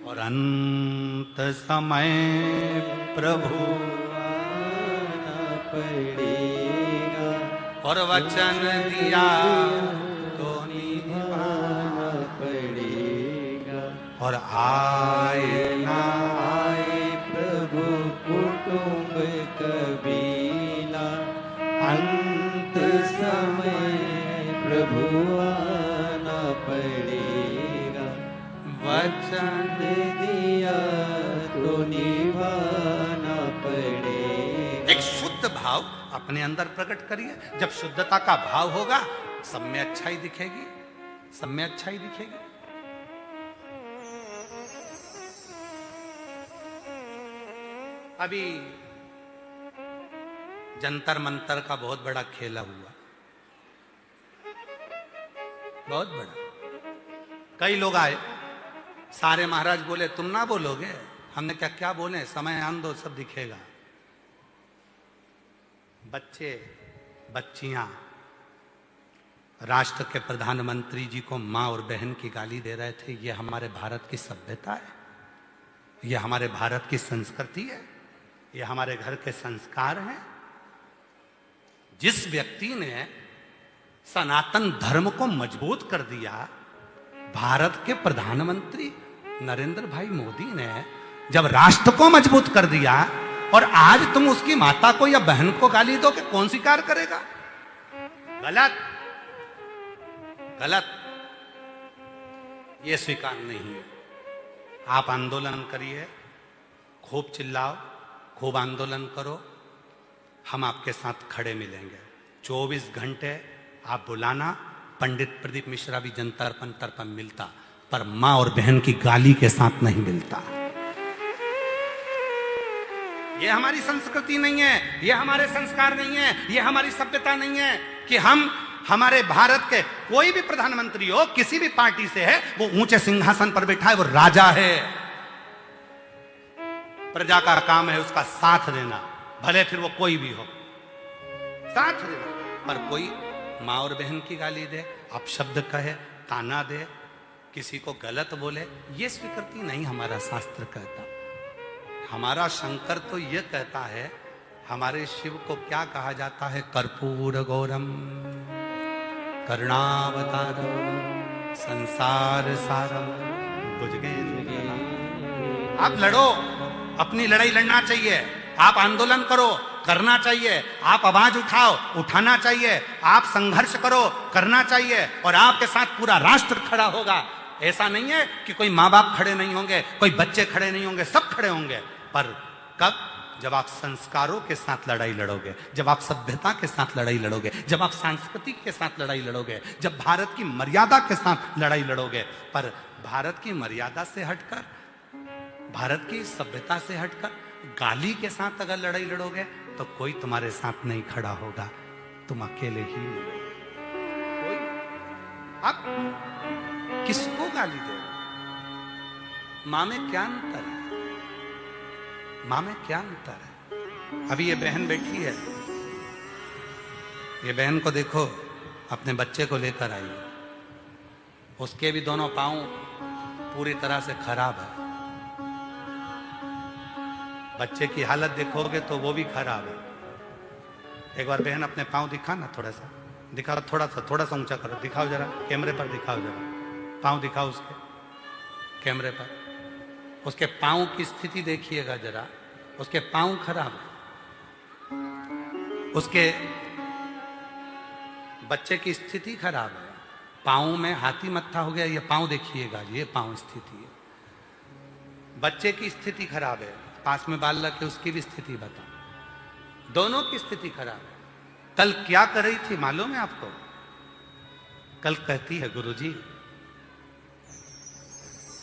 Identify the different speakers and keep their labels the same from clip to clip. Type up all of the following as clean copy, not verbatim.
Speaker 1: और अंत समय प्रभु
Speaker 2: आना पड़ेगा,
Speaker 1: और वचन दिया तो
Speaker 2: निभाना पड़ेगा।
Speaker 1: और आए ना
Speaker 2: आए प्रभु कुटुंब कबीला, अंत समय प्रभु आना पड़ेगा।
Speaker 1: वचन
Speaker 2: दिया तो निभाना पड़ेगा।
Speaker 1: एक शुद्ध भाव अपने अंदर प्रकट करिए। जब शुद्धता का भाव होगा सब में अच्छाई दिखेगी, सब में अच्छाई दिखेगी। अभी जंतर मंतर का बहुत बड़ा खेला हुआ, बहुत बड़ा। कई लोग आए, सारे महाराज बोले तुम ना बोलोगे। हमने क्या क्या बोले, समय आन दो सब दिखेगा। बच्चे बच्चियां राष्ट्र के प्रधानमंत्री जी को मां और बहन की गाली दे रहे थे। ये हमारे भारत की सभ्यता है, ये हमारे भारत की संस्कृति है, ये हमारे घर के संस्कार हैं। जिस व्यक्ति ने सनातन धर्म को मजबूत कर दिया, भारत के प्रधानमंत्री नरेंद्र भाई मोदी ने जब राष्ट्र को मजबूत कर दिया, और आज तुम उसकी माता को या बहन को गाली दो कि कौन स्वीकार करेगा? गलत, गलत, ये स्वीकार नहीं है। आप आंदोलन करिए, खूब चिल्लाओ, खूब आंदोलन करो, हम आपके साथ खड़े मिलेंगे। 24 घंटे आप बुलाना। पंडित प्रदीप मिश्रा भी जनता पंतर पर मिलता, पर मां और बहन की गाली के साथ नहीं मिलता। ये हमारी संस्कृति नहीं है, ये हमारे संस्कार नहीं है, ये हमारी सभ्यता नहीं है कि हम हमारे भारत के कोई भी प्रधानमंत्री हो, किसी भी पार्टी से है, वो ऊंचे सिंहासन पर बैठा है, वो राजा है। प्रजा का काम है उसका साथ देना, भले फिर वो कोई भी हो, साथ देना। पर कोई मां और बहन की गाली दे, अपशब्द कहे, ताना दे, किसी को गलत बोले, ये स्वीकृति नहीं हमारा शास्त्र कहता। हमारा शंकर तो ये कहता है, हमारे शिव को क्या कहा जाता है? कर्पूर गौरम करुणावतारम संसार सारम बुझगे। आप लड़ो, अपनी लड़ाई लड़ना चाहिए, आप आंदोलन करो, करना चाहिए, आप आवाज उठाओ, उठाना चाहिए, आप संघर्ष करो, करना चाहिए, और आपके साथ पूरा राष्ट्र खड़ा होगा। ऐसा नहीं है कि कोई माँ बाप खड़े नहीं होंगे, कोई बच्चे खड़े नहीं होंगे, सब खड़े होंगे। पर कब? जब आप संस्कारों के साथ लड़ाई लड़ोगे, जब आप सभ्यता के साथ लड़ाई लड़ोगे, जब आप सांस्कृतिक के साथ लड़ाई लड़ोगे, जब भारत की मर्यादा के साथ लड़ाई लड़ोगे। पर भारत की मर्यादा से हटकर, भारत की सभ्यता से हटकर गाली के साथ अगर लड़ाई लड़ोगे तो कोई तुम्हारे साथ नहीं खड़ा होगा, तुम अकेले ही लड़ोगे। कोई आप किसको गाली दो? मां में क्या अंतर है? मां में क्या अंतर है? अभी ये बहन बैठी है, ये बहन को देखो, अपने बच्चे को लेकर आई, उसके भी दोनों पांव पूरी तरह से खराब है। बच्चे की हालत देखोगे तो वो भी खराब है। एक बार बहन अपने पांव दिखा ना, थोड़ा सा दिखाओ, थोड़ा सा ऊंचा करो, दिखाओ जरा, कैमरे पर दिखाओ जरा, पांव दिखाओ उसके कैमरे पर। उसके पांव की स्थिति देखिएगा जरा, उसके पांव खराब है। उसके बच्चे की स्थिति खराब है, पांव में हाथी मत्था हो गया। ये पांव देखिएगा, ये पांव स्थिति है। बच्चे की स्थिति खराब है, पास में बाल रखे उसकी भी स्थिति बताओ, दोनों की स्थिति खराब है। कल क्या कर रही थी मालूम है आपको? कल कहती है, गुरुजी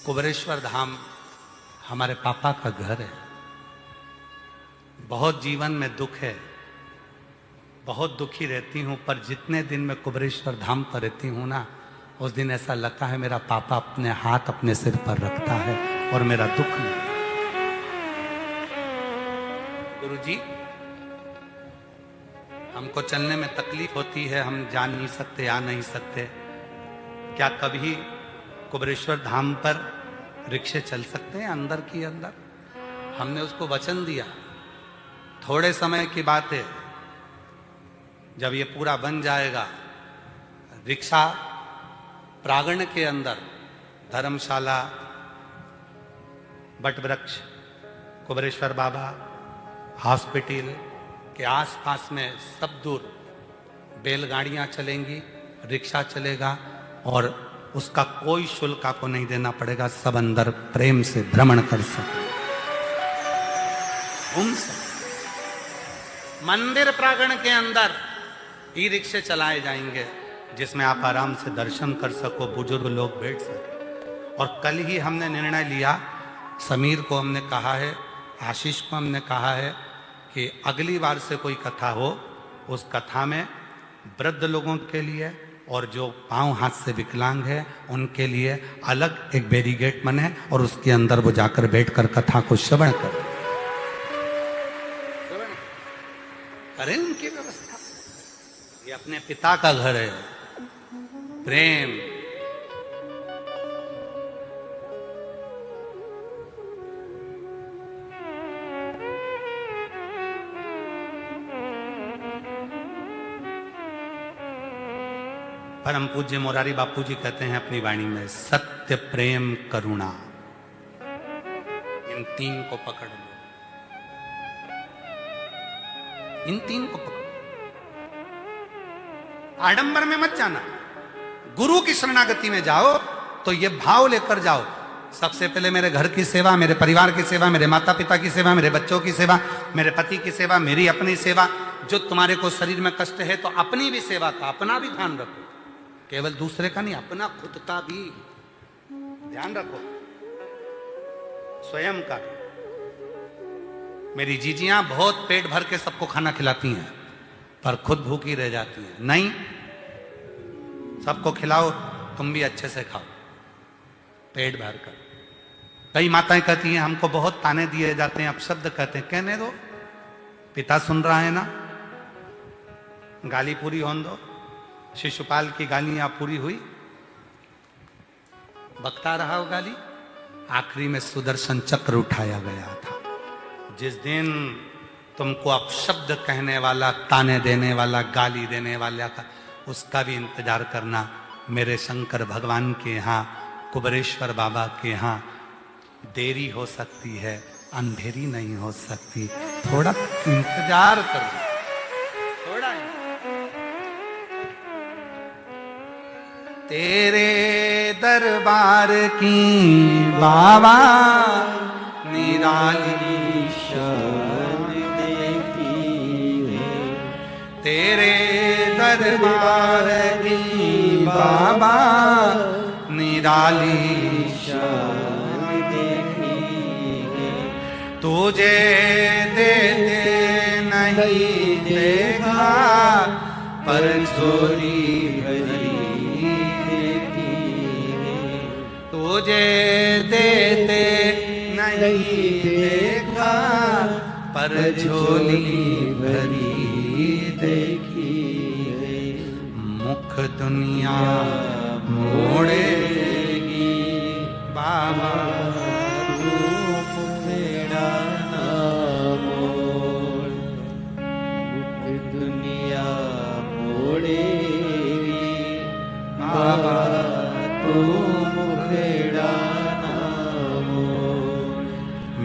Speaker 1: कुबेरेश्वर धाम हमारे पापा का घर है, बहुत जीवन में दुख है, बहुत दुखी रहती हूं, पर जितने दिन मैं कुबेरेश्वर धाम पर रहती हूं ना, उस दिन ऐसा लगता है मेरा पापा अपने हाथ अपने सिर पर रखता है और मेरा दुख नहीं। गुरुजी हमको चलने में तकलीफ होती है, हम जा नहीं सकते, आ नहीं सकते, क्या कभी कुबेरेश्वर धाम पर रिक्शे चल सकते हैं अंदर की अंदर। हमने उसको वचन दिया, थोड़े समय की बात है, जब ये पूरा बन जाएगा, रिक्शा प्रांगण के अंदर धर्मशाला, बटवृक्ष, कुबरेश्वर बाबा, हॉस्पिटल के आसपास में सब दूर बैलगाड़ियां चलेंगी, रिक्शा चलेगा और उसका कोई शुल्क आपको नहीं देना पड़ेगा। सब अंदर प्रेम से भ्रमण कर सकते, घूम सकते। मंदिर प्रांगण के अंदर ई रिक्शे चलाए जाएंगे जिसमें आप आराम से दर्शन कर सको, बुजुर्ग लोग बैठ सके। और कल ही हमने निर्णय लिया, समीर को हमने कहा है, आशीष को हमने कहा है कि अगली बार से कोई कथा हो, उस कथा में वृद्ध लोगों के लिए और जो पांव हाथ से विकलांग है उनके लिए अलग एक बैरिगेट बने और उसके अंदर वो जाकर बैठकर कथा को श्रवण करें, करें उनकी व्यवस्था। ये अपने पिता का घर है, प्रेम। परम पूज्य मोरारी बापू जी कहते हैं अपनी वाणी में, सत्य, प्रेम, करुणा, इन तीन को पकड़ लो, इन तीन को पकड़ो। आडंबर में मत जाना, गुरु की शरणागति में जाओ तो ये भाव लेकर जाओ, सबसे पहले मेरे घर की सेवा, मेरे परिवार की सेवा, मेरे माता पिता की सेवा, मेरे बच्चों की सेवा, मेरे पति की सेवा, मेरी अपनी सेवा। जो तुम्हारे को शरीर में कष्ट है तो अपनी भी सेवा का, अपना भी ध्यान रखो, केवल दूसरे का नहीं, अपना खुद का भी ध्यान रखो, स्वयं का। मेरी जीजियां बहुत पेट भर के सबको खाना खिलाती हैं पर खुद भूखी रह जाती हैं। नहीं, सबको खिलाओ, तुम भी अच्छे से खाओ, पेट भर कर। कई माताएं कहती हैं हमको बहुत ताने दिए जाते हैं, अपशब्द कहते हैं, कहने दो, पिता सुन रहा है ना, गाली पूरी होने दो। शिशुपाल की गालियां पूरी हुई, बकता रहा वो गाली, आखिरी में सुदर्शन चक्र उठाया गया था। जिस दिन तुमको अपशब्द कहने वाला, ताने देने वाला, गाली देने वाला का, उसका भी इंतजार करना। मेरे शंकर भगवान के यहाँ, कुबरेश्वर बाबा के यहाँ देरी हो सकती है, अंधेरी नहीं हो सकती। थोड़ा इंतजार करो, थोड़ा। तेरे दरबार की बाबा निराली
Speaker 2: शान देखी है,
Speaker 1: तेरे दरबार की बाबा निराली
Speaker 2: शान देखी है,
Speaker 1: तुझे देते नहीं देखा पर चोरी भरी
Speaker 2: देखी है,
Speaker 1: तुझे देते नहीं देखा पर झोली भरी
Speaker 2: देखी है,
Speaker 1: मुख दुनिया
Speaker 2: मोड़ेगी
Speaker 1: बाबा
Speaker 2: तू मुखेड़ा ना मोड़, मुख दुनिया मोड़ेगी बाबा तू मुखेड़ा ना मोड़,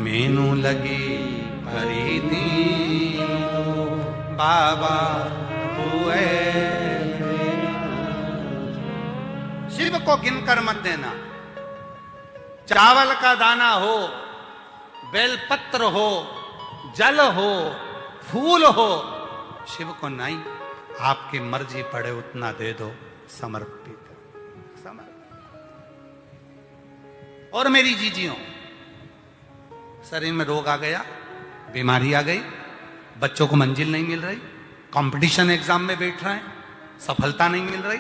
Speaker 1: मेनू लगी भरी दीनो बाबा हुए। शिव को गिनकर मत देना, चावल का दाना हो, बेलपत्र हो, जल हो, फूल हो, शिव को नहीं, आपकी मर्जी पड़े उतना दे दो, समर्पित और मेरी जीजियों, शरीर में रोग आ गया, बीमारी आ गई, बच्चों को मंजिल नहीं मिल रही, कंपटीशन एग्जाम में बैठ रहे हैं, सफलता नहीं मिल रही,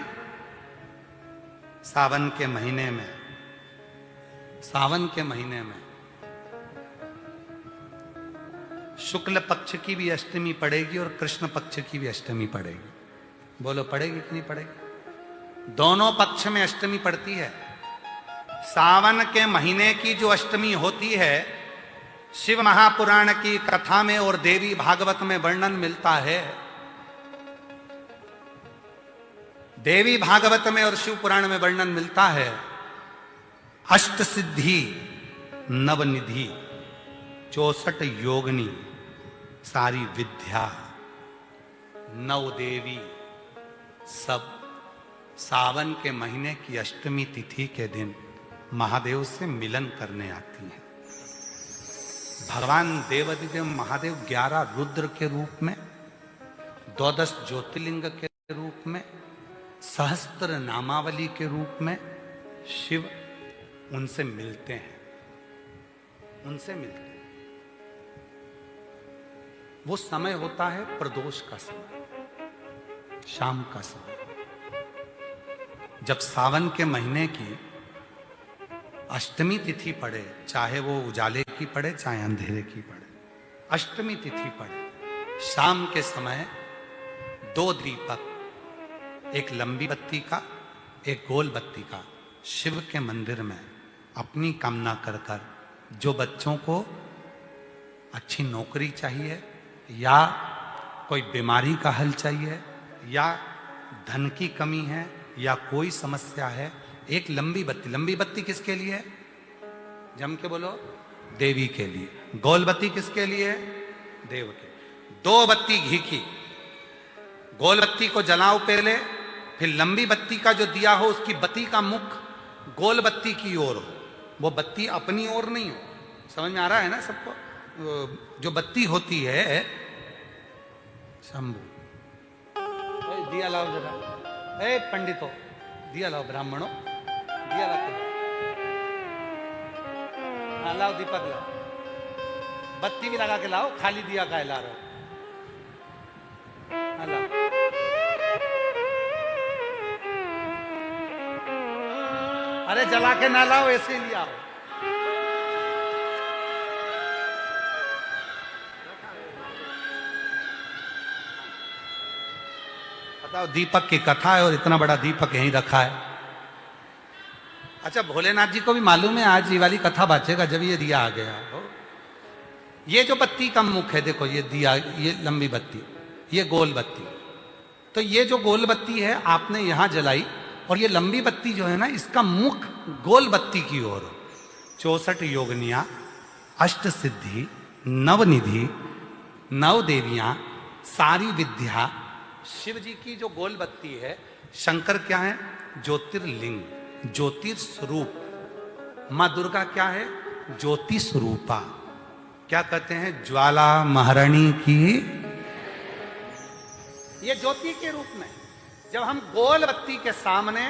Speaker 1: सावन के महीने में, सावन के महीने में शुक्ल पक्ष की भी अष्टमी पड़ेगी और कृष्ण पक्ष की भी अष्टमी पड़ेगी। बोलो पड़ेगी कि नहीं पड़ेगी? दोनों पक्ष में अष्टमी पड़ती है। सावन के महीने की जो अष्टमी होती है, शिव महापुराण की कथा में और देवी भागवत में वर्णन मिलता है। देवी भागवत में और शिव पुराण में वर्णन मिलता है, अष्ट सिद्धि नवनिधि 64 योगिनी सारी विद्या नव देवी सब सावन के महीने की अष्टमी तिथि के दिन महादेव से मिलन करने आती हैं। भगवान देवादिदेव महादेव 11 रुद्र के रूप में, 12 ज्योतिर्लिंग के रूप में, सहस्त्र नामावली के रूप में शिव उनसे मिलते हैं, उनसे मिलते हैं। वो समय होता है प्रदोष का समय, शाम का समय, जब सावन के महीने की अष्टमी तिथि पड़े, चाहे वो उजाले की पड़े चाहे अंधेरे की पड़े, अष्टमी तिथि पड़े, शाम के समय 2 दीपक, एक लंबी बत्ती का एक गोल बत्ती का, शिव के मंदिर में अपनी कामना कर कर, जो बच्चों को अच्छी नौकरी चाहिए या कोई बीमारी का हल चाहिए या धन की कमी है या कोई समस्या है, एक लंबी बत्ती किसके लिए है? जम के बोलो, देवी के लिए। गोल बत्ती किसके लिए है? देव के। 2 बत्ती घी की, गोल बत्ती को जलाओ पहले, फिर लंबी बत्ती का जो दिया हो उसकी बत्ती का मुख गोल बत्ती की ओर हो, वो बत्ती अपनी ओर नहीं हो। समझ में आ रहा है ना सबको? जो बत्ती होती है, शंभू दिया लाओ जरा, ए पंडितों दिया लाओ, ब्राह्मणों दिया लाओ, हाँ लाओ दीपक लाओ, बत्ती भी लगा के लाओ, खाली दिया का ला रहे हो, हाँ लाओ। अरे जला के ना लाओ, ऐसे ही लिया। बताओ, दीपक की कथा है और इतना बड़ा दीपक यहीं रखा है। अच्छा, भोलेनाथ जी को भी मालूम है आज ये वाली कथा बाचेगा जब ये दिया आ गया हो। ये जो बत्ती का मुख है, देखो ये दिया, ये लंबी बत्ती, ये गोल बत्ती, तो ये जो गोल बत्ती है आपने यहां जलाई, और ये लंबी बत्ती जो है ना, इसका मुख गोल बत्ती की ओर। 64 योगिनियां, अष्ट सिद्धि, नवनिधि, 9 देवियां, सारी विद्या। शिव जी की जो गोल बत्ती है, शंकर क्या है? ज्योतिर्लिंग, ज्योतिर्स्वरूप। मां दुर्गा क्या है? ज्योति स्वरूपा। क्या कहते हैं? ज्वाला महारानी की। ये ज्योति के रूप में जब हम गोल बत्ती के सामने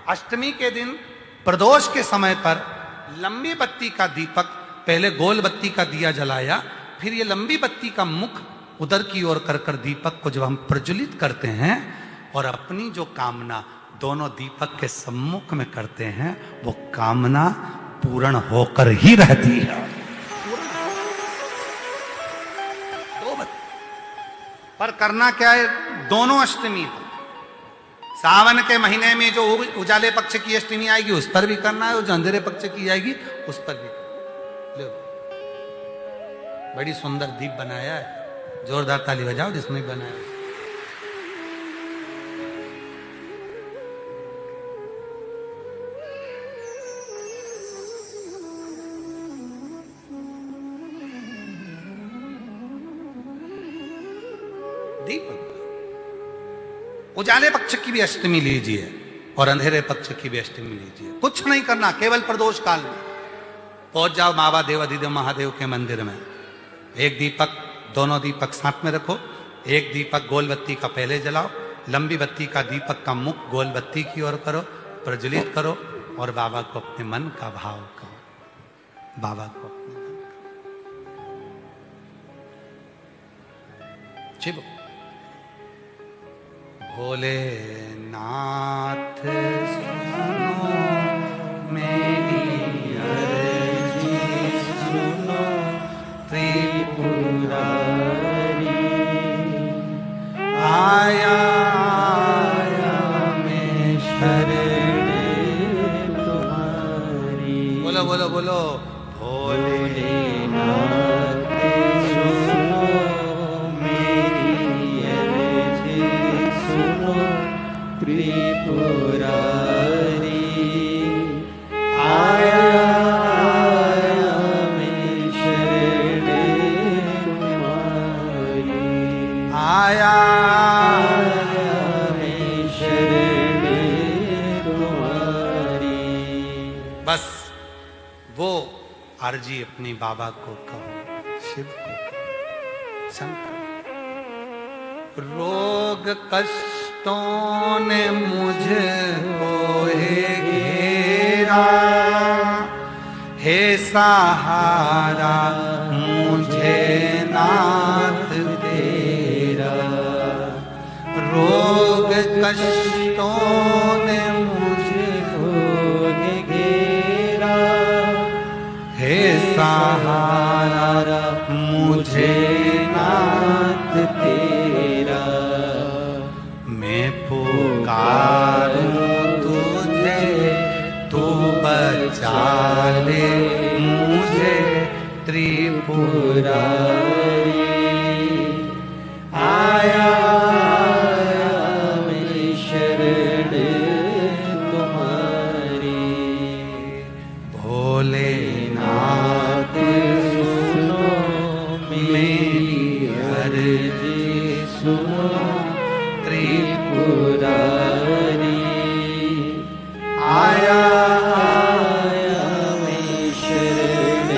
Speaker 1: अष्टमी के दिन प्रदोष के समय पर लंबी बत्ती का दीपक, पहले गोल बत्ती का दिया जलाया, फिर ये लंबी बत्ती का मुख उधर की ओर कर कर दीपक को जब हम प्रज्वलित करते हैं और अपनी जो कामना दोनों दीपक के सम्मुख में करते हैं, वो कामना पूर्ण होकर ही रहती है। पर करना क्या है? दोनों अष्टमी पर, सावन के महीने में जो उजाले पक्ष की अष्टमी आएगी उस पर भी करना है, और जो अंधेरे पक्ष की आएगी उस पर भी करना है। बड़ी सुंदर दीप बनाया है, जोरदार ताली बजाओ जिसने बनाया। दीप उजाले पक्ष की भी अष्टमी लीजिए और अंधेरे पक्ष की भी अष्टमी लीजिए। कुछ नहीं करना, केवल प्रदोष काल में पहुंच जाओ बाबा देवादिदेव महादेव के मंदिर में। एक दीपक, दोनों दीपक साथ में रखो। एक दीपक गोल बत्ती का पहले जलाओ, लंबी बत्ती का दीपक का मुख गोल बत्ती की ओर करो, प्रज्वलित करो और बाबा को अपने मन का भाव कहो। बाबा को अपने मन का शिव भोलेनाथ सुनो मेरी अर्जी सुनो, त्रिपुरारी आया आया मैं शरण तुम्हारी।
Speaker 2: भोलेनाथ सुनो मेरी अर्जी सुनो त्रिपुरारी आया मैं शरण तुम्हारी
Speaker 1: आया
Speaker 2: मैं शरण तुम्हारी।
Speaker 1: बस वो अर्जी अपनी बाबा को कहो, शिव को कहो, शंकर। रोग कष्टों ने मुझको है घेरा, हे सहारा मुझे नाथ तेरा। रोग कष्टों ने
Speaker 2: मुझको है घेरा,
Speaker 1: हे सहारा मुझे
Speaker 2: नाथ तेरा।
Speaker 1: मैं पुकारूं तुझे, तू बचा ले मुझे त्रिपुरारी।
Speaker 2: आया मैं शरण तुम्हारी।
Speaker 1: भोलेनाथ
Speaker 2: सुनो मेरी अर्जी सुनो त्रिपुरारी।
Speaker 1: आया
Speaker 2: मैं शरण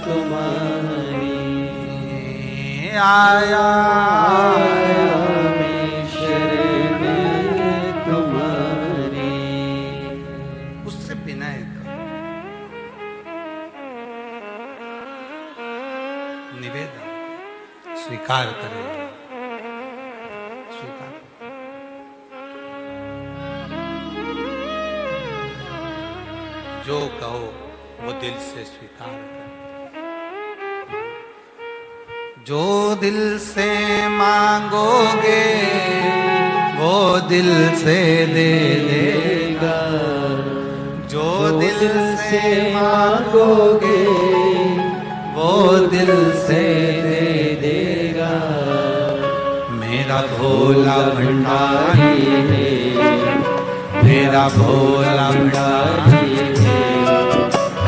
Speaker 2: तुम्हारी।
Speaker 1: आया
Speaker 2: मैं शरण तुम्हारी।
Speaker 1: उससे विनय करो, निवेदन स्वीकार करे, स्वीकार। जो कहो वो दिल से स्वीकार कर। जो दिल से मांगोगे वो दिल से दे देगा। जो दिल से मांगोगे वो दिल से दे देगा। मेरा भोला भंडारी है, मेरा भोला भंडारी है,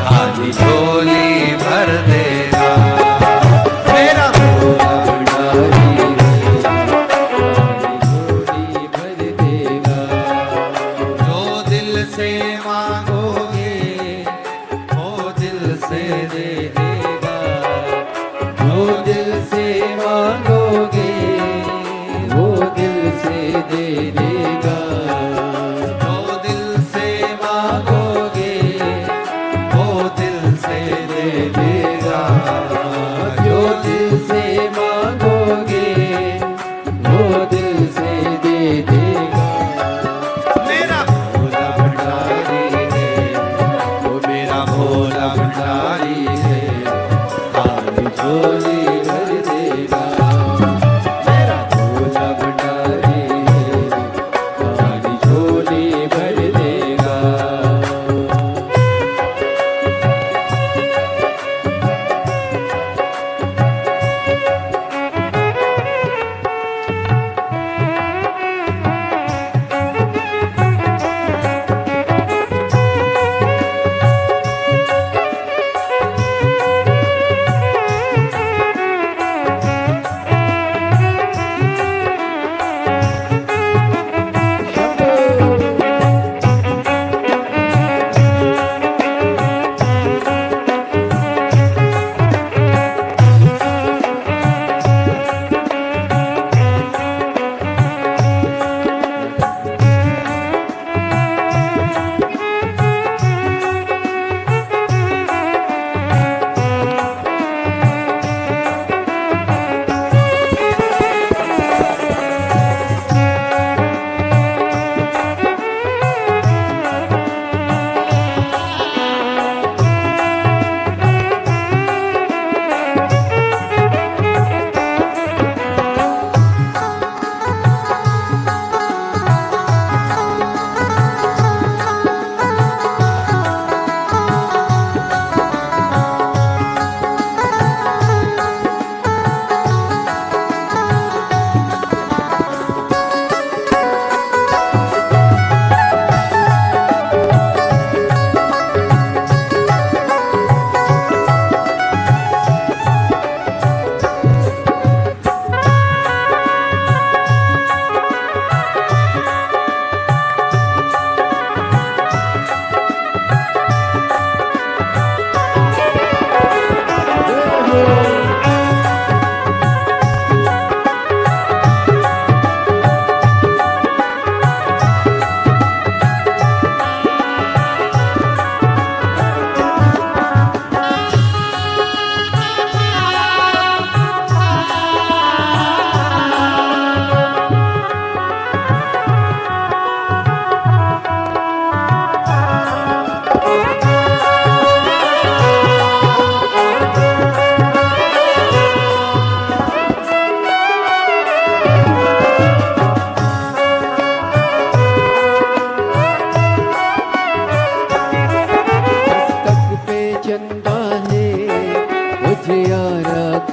Speaker 1: खाली झोली भर देगा। मेरा भोला भंडारी है,
Speaker 2: झोली भर देगा।
Speaker 1: जो दिल से मांगोगे वो दिल से दे देगा।
Speaker 2: जो दिल से मांगोगे वो दिल से दे देगा।
Speaker 1: जो दिल से मांगोगे वो दिल से दे देगा।
Speaker 2: जो दिल से मांगोगे वो दिल से दे देगा।
Speaker 1: मेरा भोला भंडारी है,
Speaker 2: वो
Speaker 1: मेरा भोला भंडारी है,
Speaker 2: खाली झोली भर देगा। मेरा भोला भंडारी है, खाली झोली भर देगा।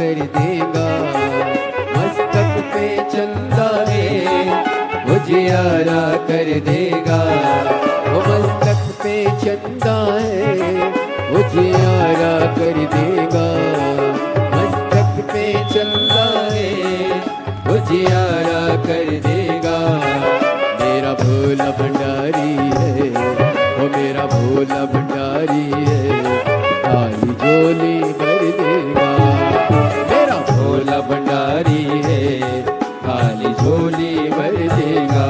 Speaker 2: कर देगा। मस्तक पे चंदा है उजियारा कर देगा। वो मस्तक पे चंदा है उजियारा कर देगा। मस्तक पे चंदा है उजियारा कर देगा। मेरा भोला भंडारी है, वो मेरा भोला भंडारी है, खाली झोली भर देगा। मेरा भोला भंडारी है, खाली झोली भर देगा।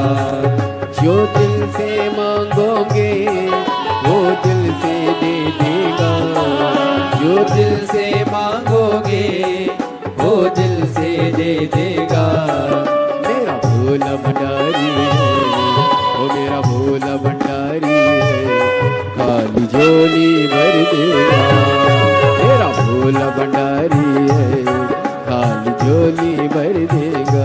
Speaker 2: जो दिल से मांगोगे वो दिल से दे देगा। जो दिल से मांगोगे वो दिल से दे देगा। मेरा भोला भंडारी है, वो मेरा भोला भंडारी है, खाली झोली भर देगा। मेरा भोला भंडारी है, खाली झोली भर देगा।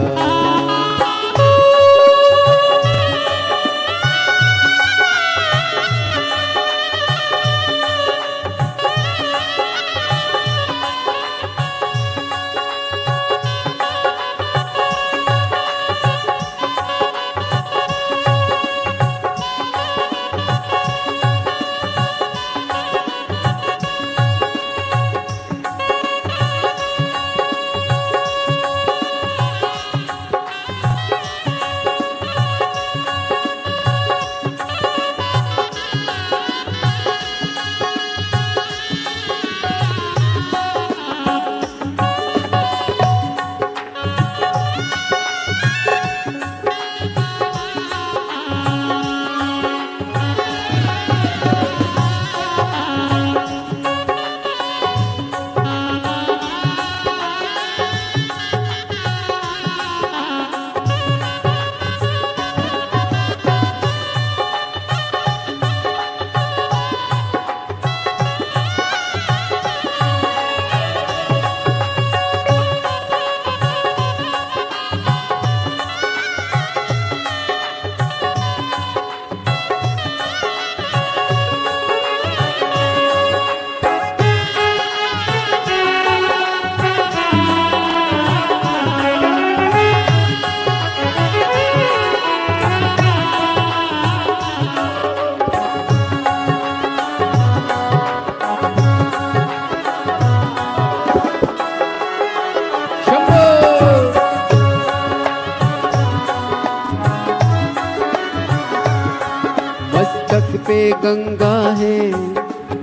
Speaker 2: मस्तक पे गंगा है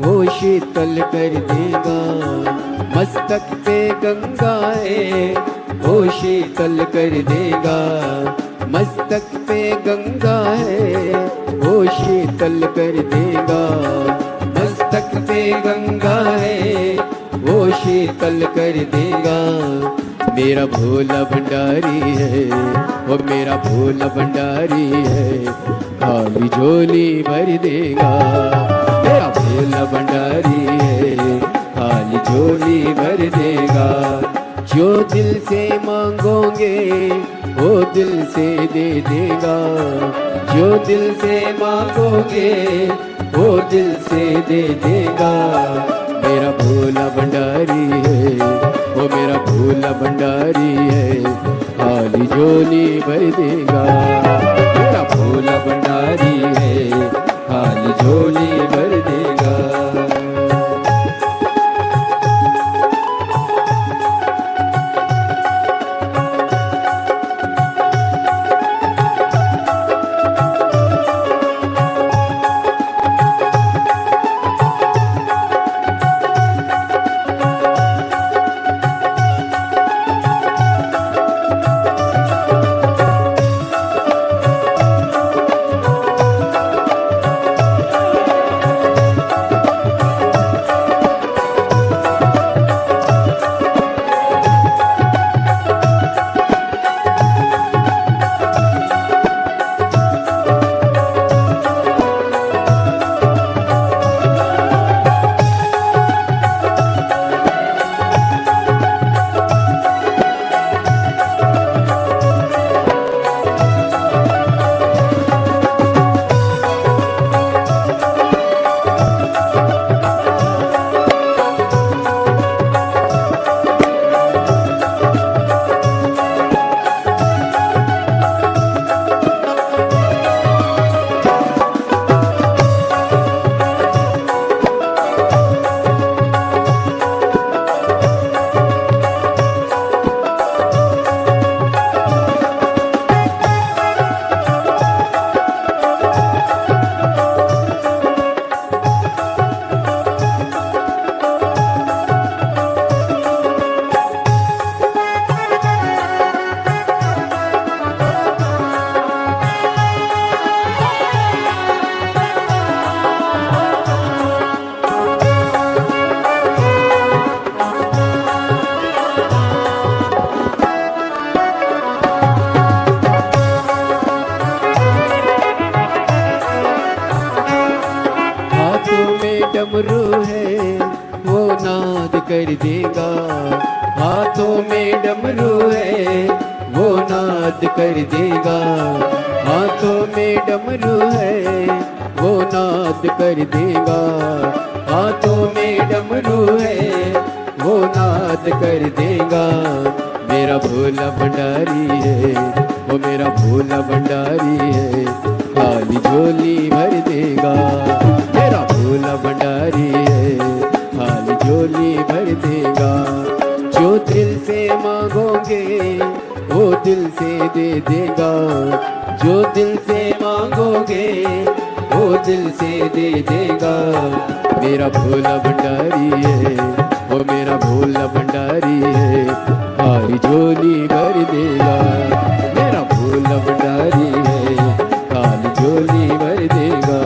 Speaker 2: वो शीतल कर देगा। मस्तक पे गंगा है वो शीतल कर देगा। मस्तक पे गंगा है वो शीतल कर देगा। मस्तक पे गंगा है वो शीतल कर देगा। मेरा भोला भंडारी है, वो मेरा भोला भंडारी है, खाली झोली भर देगा। मेरा भोला भंडारी है, खाली झोली भर देगा। जो दिल से मांगोगे वो दिल से दे देगा। जो दिल से मांगोगे वो दिल से दे देगा। मेरा भोला भंडारी है, वो मेरा भोला भंडारी है, खाली झोली भर देगा। मेरा भोला भंडारी है, खाली झोली भर देगा। नाद कर देगा। हाथों में डमरू है वो नाद कर देगा। हाथों में डमरू है वो नाद कर देगा। हाथों में डमरू है वो नाद कर देगा। मेरा भोला भंडारी है वो मेरा भोला भंडारी है, खाली झोली भर देगा। मेरा भोला भंडारी है खाली झोली भर देगा। जो दिल से मांगोगे वो दिल से दे देगा। जो दिल से मांगोगे वो दिल से दे देगा। मेरा भोला भंडारी है वो मेरा भोला भंडारी है, खाली झोली भर देगा। मेरा भोला भंडारी है खाली झोली भर देगा।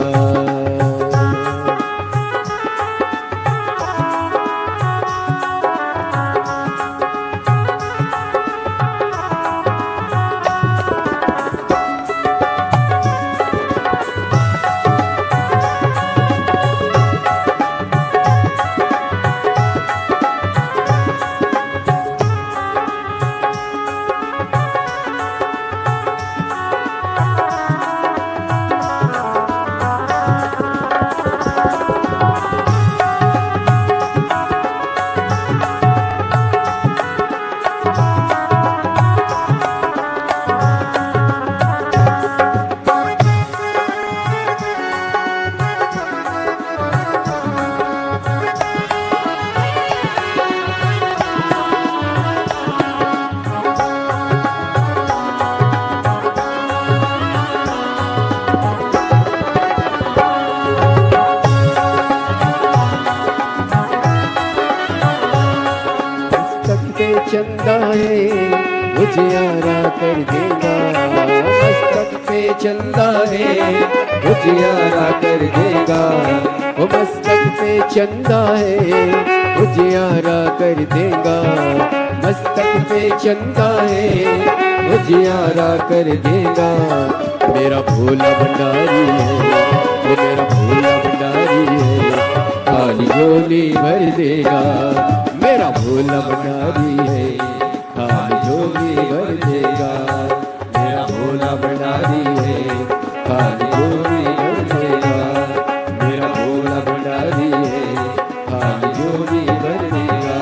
Speaker 2: चंदा है उजियारा कर देगा। मस्तक पे चंदा है उजियारा कर देगा। वो मस्तक पे चंदा है उजियारा कर देगा। मस्तक पे चंदा है उजियारा कर देगा। मेरा भोला भंडारी है वो मेरा भोला भंडारी है, खाली झोली भर देगा। मेरा भोला भंडारी है खाली झोली भर देगा। मेरा भोला भंडारी है खाली झोली भर देगा। मेरा भोला भंडारी है खाली झोली भर देगा।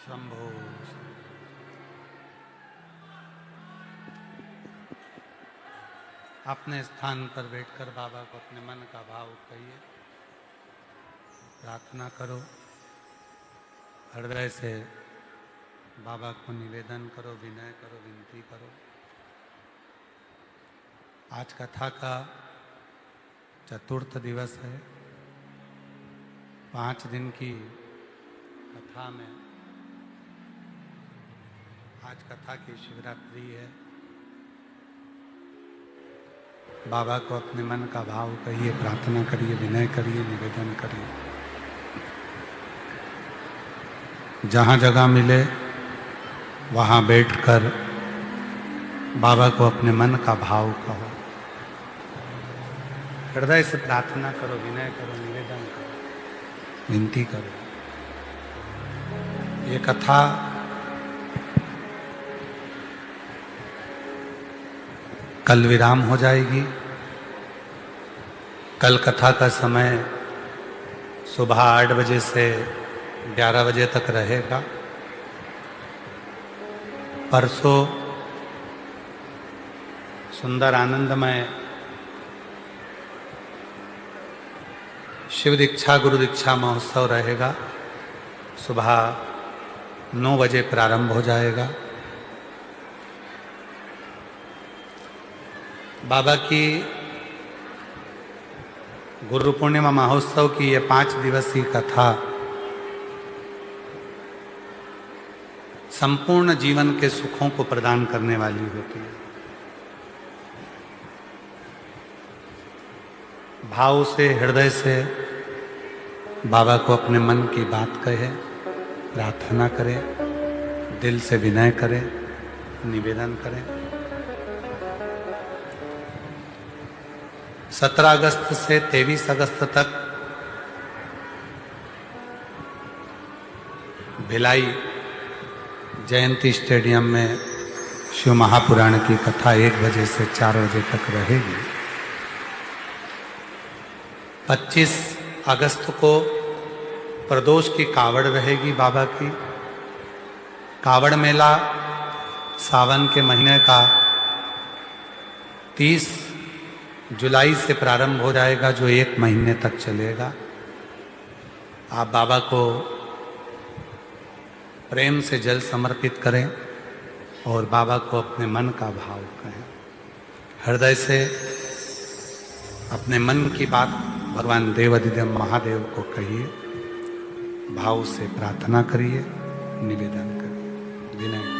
Speaker 1: शंभो। अपने स्थान पर बैठकर बाबा को अपने मन का भाव कहिए, प्रार्थना करो, हृदय से बाबा को निवेदन करो, विनय करो, विनती करो। आज कथा का चतुर्थ दिवस है। 5 दिन की कथा में आज कथा की शिवरात्रि है। बाबा को अपने मन का भाव कहिए, प्रार्थना करिए, विनय करिए, निवेदन करिए। जहाँ जगह मिले वहाँ बैठकर बाबा को अपने मन का भाव कहो, हृदय से प्रार्थना करो, विनय करो, निवेदन करो, विनती करो। ये कथा कल विराम हो जाएगी। कल कथा का समय सुबह 8 बजे से 11 बजे तक रहेगा। परसों सुंदर आनंदमय शिव दीक्षा गुरु दीक्षा महोत्सव रहेगा। सुबह 9 बजे प्रारंभ हो जाएगा। बाबा की गुरु पूर्णिमा महोत्सव की ये 5 दिवसीय कथा संपूर्ण जीवन के सुखों को प्रदान करने वाली होती है। भाव से, हृदय से बाबा को अपने मन की बात कहे, प्रार्थना करे, दिल से विनय करे, निवेदन करें। 17 अगस्त से 23 अगस्त तक भिलाई जयंती स्टेडियम में शिव महापुराण की कथा 1 बजे से 4 बजे तक रहेगी। 25 अगस्त को प्रदोष की कावड़ रहेगी बाबा की। कावड़ मेला सावन के महीने का 30 जुलाई से प्रारंभ हो जाएगा, जो 1 महीने तक चलेगा। आप बाबा को प्रेम से जल समर्पित करें और बाबा को अपने मन का भाव कहें। हृदय से अपने मन की बात भगवान देवाधिदेव महादेव को कहिए, भाव से प्रार्थना करिए, निवेदन करिए, विनय करिए।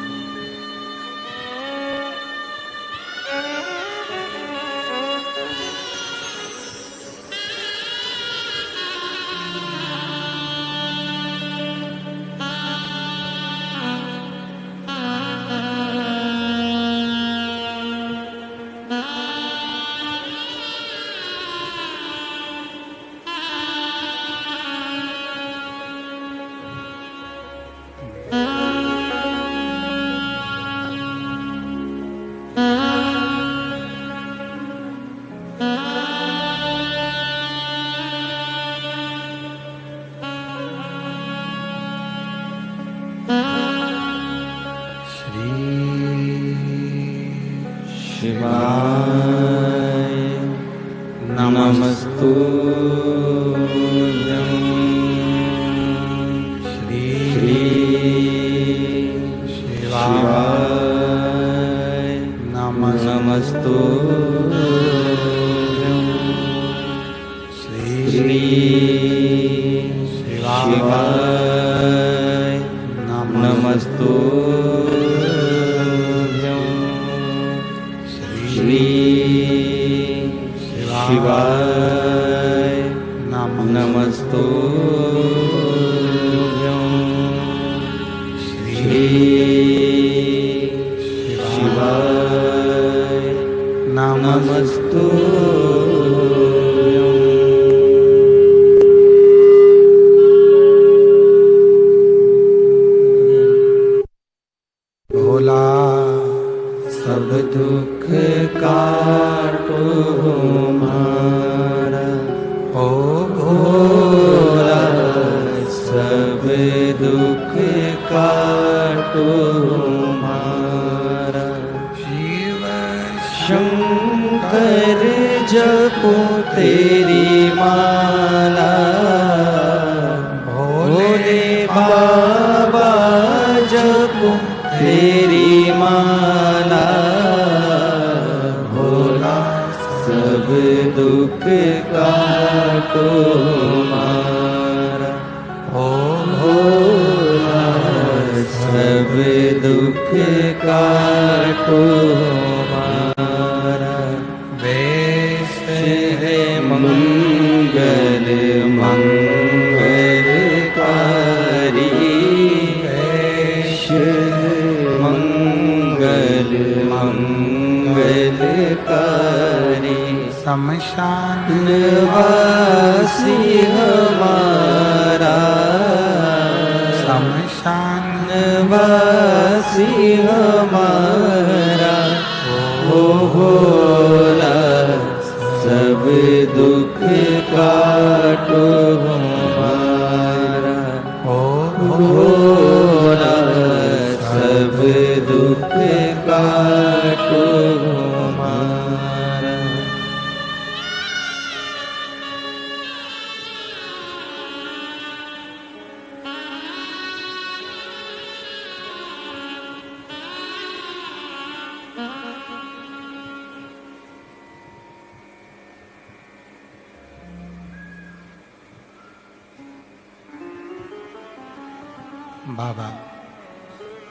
Speaker 1: बाबा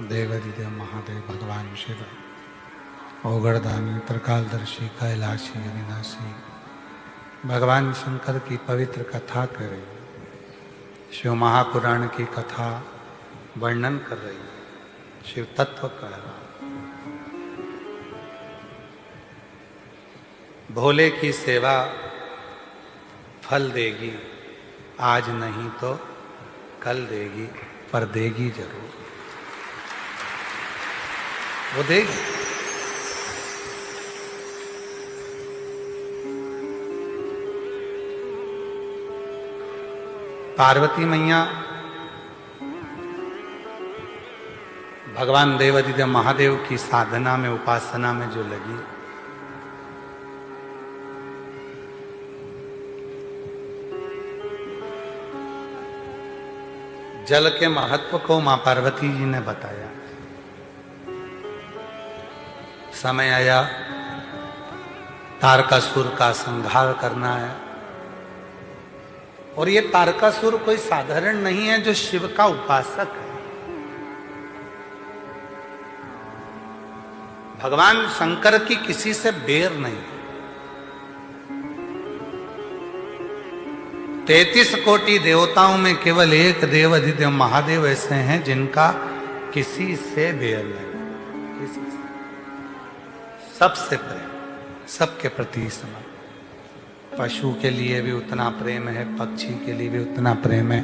Speaker 1: देवाधिदेव महादेव भगवान शिव ओगड़दानी त्रिकालदर्शी कैलाशी अविनाशी भगवान शंकर की पवित्र कथा करें। शिव महापुराण की कथा वर्णन कर रही है, शिव तत्व कह रहा। भोले की सेवा फल देगी, आज नहीं तो कल देगी, पर देगी जरूर। वो देगी। पार्वती मैया भगवान देवादिदेव महादेव की साधना में, उपासना में जो लगी, जल के महत्व को मां पार्वती जी ने बताया। समय आया तारकासुर का संहार करना है, और ये तारकासुर कोई साधारण नहीं है जो शिव का उपासक है। भगवान शंकर की किसी से बेर नहीं। 33 कोटि देवताओं में केवल एक देव अधिदेव महादेव ऐसे हैं जिनका किसी से बेर नहीं, किसी से, सबसे प्रेम, सबके प्रति समान। पशु के लिए भी उतना प्रेम है, पक्षी के लिए भी उतना प्रेम है,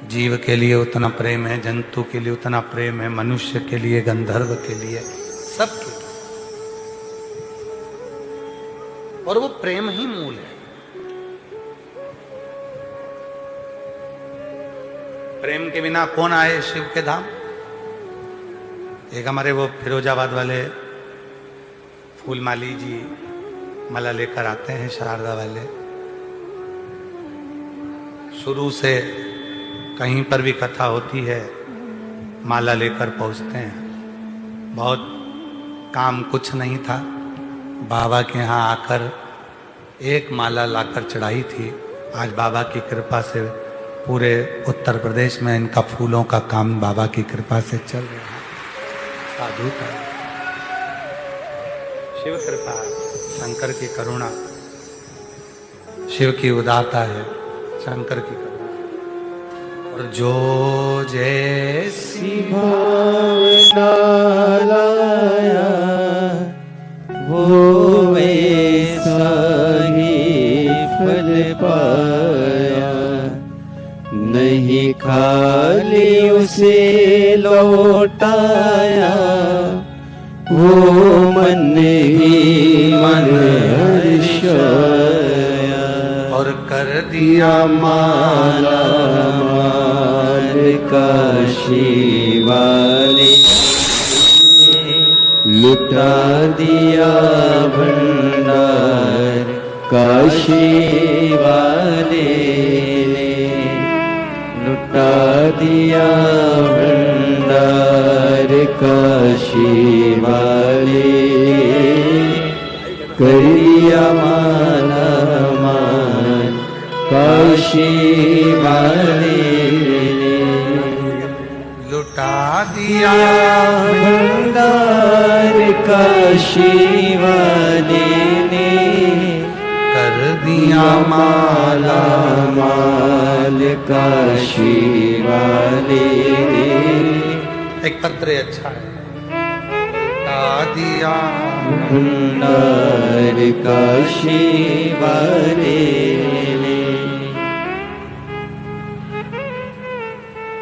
Speaker 1: जीव के लिए उतना प्रेम है, जंतु के लिए उतना प्रेम है, मनुष्य के लिए, गंधर्व के लिए, सबके। और वो प्रेम ही मूल है। प्रेम के बिना कौन आए शिव के धाम? एक हमारे वो फिरोजाबाद वाले फूलमाली जी माला लेकर आते हैं, शारदा वाले। शुरू से कहीं पर भी कथा होती है माला लेकर पहुंचते हैं। बहुत काम कुछ नहीं था, बाबा के यहाँ आकर एक माला लाकर चढ़ाई थी। आज बाबा की कृपा से पूरे उत्तर प्रदेश में इनका फूलों का काम बाबा की कृपा से चल रहा है। साधु का शिव कृपा, शंकर की करुणा, शिव की उदारता है, शंकर की करुणा। और जो जैसी
Speaker 2: भावना लाया वो वैसा ही फल पाया, नहीं खाली उसे लौटाया, वो मन ही मन हर्षाया,
Speaker 1: और कर दिया
Speaker 2: माला माल काशी वाले, लुटा दिया भंडार काशी वाले ने, लुटा दिया भंडार काशी वाले, कर दिया माला मान काशी वाले ने,
Speaker 1: लुटा दिया
Speaker 2: भंडार काशी वाले ने,
Speaker 1: कर दिया
Speaker 2: माला माल काशी वाले ने।
Speaker 1: एक पत्र अच्छा है। लुटा दिया
Speaker 2: भंडार काशी वाले ने।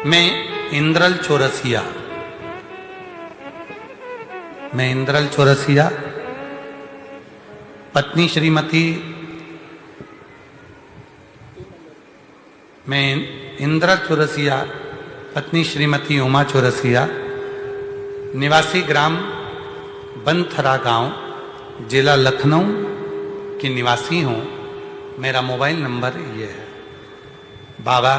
Speaker 1: मैं इंद्रल चौरसिया, मैं इंद्रल चौरसिया, पत्नी श्रीमती, मैं इंद्र चौरसिया, पत्नी श्रीमती उमा चौरसिया, निवासी ग्राम बनथरा गांव, जिला लखनऊ की निवासी हूँ। मेरा मोबाइल नंबर ये है। बाबा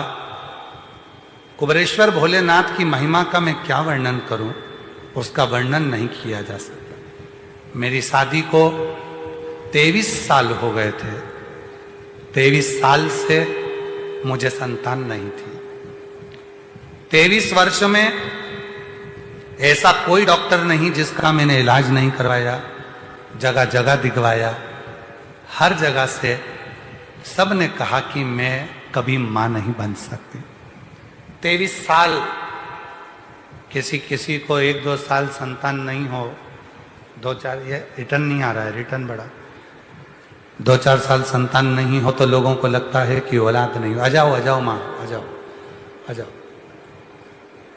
Speaker 1: कुबरेश्वर भोलेनाथ की महिमा का मैं क्या वर्णन करूं, उसका वर्णन नहीं किया जा सकता। मेरी शादी को 23 साल हो गए थे। 23 साल से मुझे संतान नहीं थी। 23 वर्ष में ऐसा कोई डॉक्टर नहीं जिसका मैंने इलाज नहीं करवाया, जगह जगह दिखवाया। हर जगह से सब ने कहा कि मैं कभी मां नहीं बन सकती। 23 साल, किसी को 1-2 साल संतान नहीं हो, 2-4, ये रिटर्न नहीं आ रहा है, रिटर्न बड़ा, 2-4 साल संतान नहीं हो तो लोगों को लगता है कि औलाद नहीं हो। आ जाओ, आ जाओ माँ, आ जाओ, आ जाओ।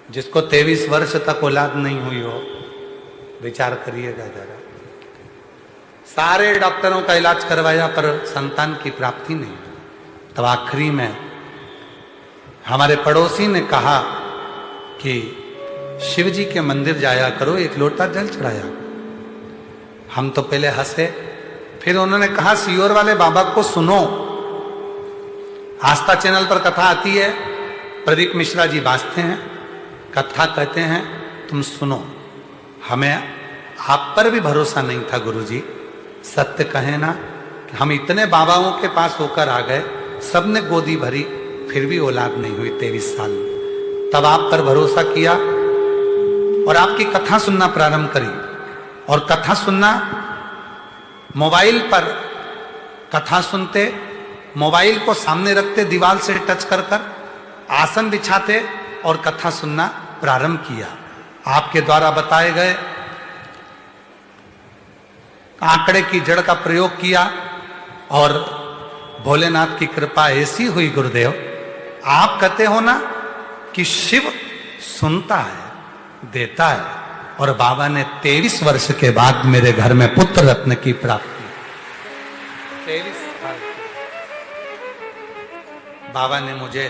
Speaker 1: जिसको 23 वर्ष तक औलाद नहीं हुई हो, विचार करिएगा जरा। सारे डॉक्टरों का इलाज करवाया पर संतान की प्राप्ति नहीं। तब आखिरी में हमारे पड़ोसी ने कहा कि शिव जी के मंदिर जाया करो, एक लोटा जल चढ़ाया। हम तो पहले हंसे, फिर उन्होंने कहा सीहोर वाले बाबा को सुनो, आस्था चैनल पर कथा आती है, प्रदीप मिश्रा जी बाजते हैं, कथा कहते हैं, तुम सुनो। हमें आप पर भी भरोसा नहीं था गुरुजी, सत्य कहे ना कि हम इतने बाबाओं के पास होकर आ गए, सबने गोदी भरी, फिर भी औलाद नहीं हुई 23 साल में। तब आप पर भरोसा किया और आपकी कथा सुनना प्रारंभ करी। और कथा सुनना, मोबाइल पर कथा सुनते, मोबाइल को सामने रखते, दीवार से टच कर कर आसन बिछाते और कथा सुनना प्रारंभ किया। आपके द्वारा बताए गए आंकड़े की जड़ का प्रयोग किया और भोलेनाथ की कृपा ऐसी हुई गुरुदेव, आप कहते हो ना कि शिव सुनता है, देता है, और बाबा ने 23 वर्ष के बाद मेरे घर में पुत्र रत्न की प्राप्ति। 23 साल बाबा ने मुझे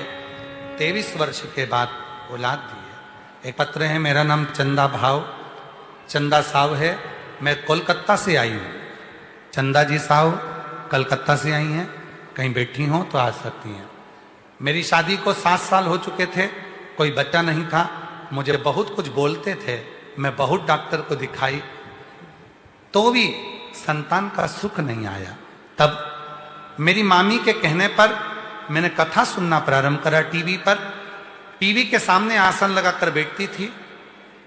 Speaker 1: 23 वर्ष के बाद औलाद दी है। एक पत्र है, मेरा नाम चंदा भाव, चंदा साव है, मैं कोलकाता से आई हूँ। चंदा जी साव कलकत्ता से आई हैं, कहीं बैठी हो तो आ सकती हैं। मेरी शादी को 7 साल हो चुके थे, कोई बच्चा नहीं था, मुझे बहुत कुछ बोलते थे, मैं बहुत डॉक्टर को दिखाई तो भी संतान का सुख नहीं आया। तब मेरी मामी के कहने पर मैंने कथा सुनना प्रारंभ करा टीवी पर। टीवी के सामने आसन लगाकर बैठती थी,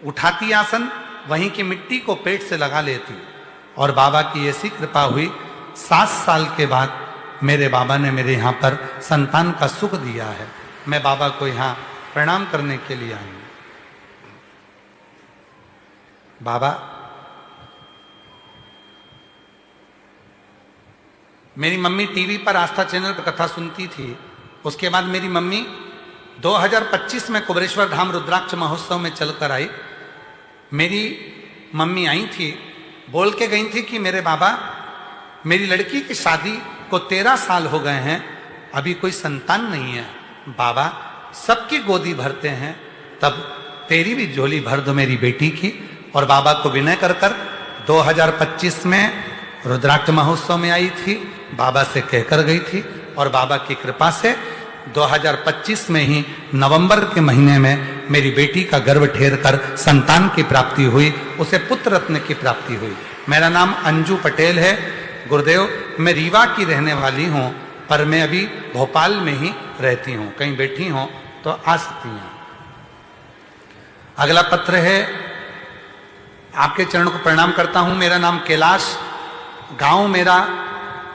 Speaker 1: उठाती आसन, वहीं की मिट्टी को पेट से लगा लेती, और बाबा की ऐसी कृपा हुई 7 साल के बाद मेरे बाबा ने मेरे यहाँ पर संतान का सुख दिया है। मैं बाबा को यहाँ प्रणाम करने के लिए आई हूँ। बाबा, मेरी मम्मी टीवी पर आस्था चैनल पर कथा सुनती थी। उसके बाद मेरी मम्मी 2025 में कुबरेश्वर धाम रुद्राक्ष महोत्सव में चलकर आई। मेरी मम्मी आई थी, बोल के गई थी कि मेरे बाबा, मेरी लड़की की शादी को 13 साल हो गए हैं, अभी कोई संतान नहीं है। बाबा सबकी गोदी भरते हैं, तब तेरी भी झोली भर दो मेरी बेटी की। और बाबा को विनय कर कर 2025 में रुद्राक्ष महोत्सव में आई थी, बाबा से कहकर गई थी, और बाबा की कृपा से 2025 में ही नवंबर के महीने में मेरी बेटी का गर्भ ठेर कर संतान की प्राप्ति हुई, उसे पुत्र रत्न की प्राप्ति हुई। मेरा नाम अंजू पटेल है। गुरुदेव, मैं रीवा की रहने वाली हूँ, पर मैं अभी भोपाल में ही रहती हूँ, कहीं बैठी हूँ तो आ सकती हैं। अगला पत्र है, आपके चरण को प्रणाम करता हूँ। मेरा नाम कैलाश, गांव मेरा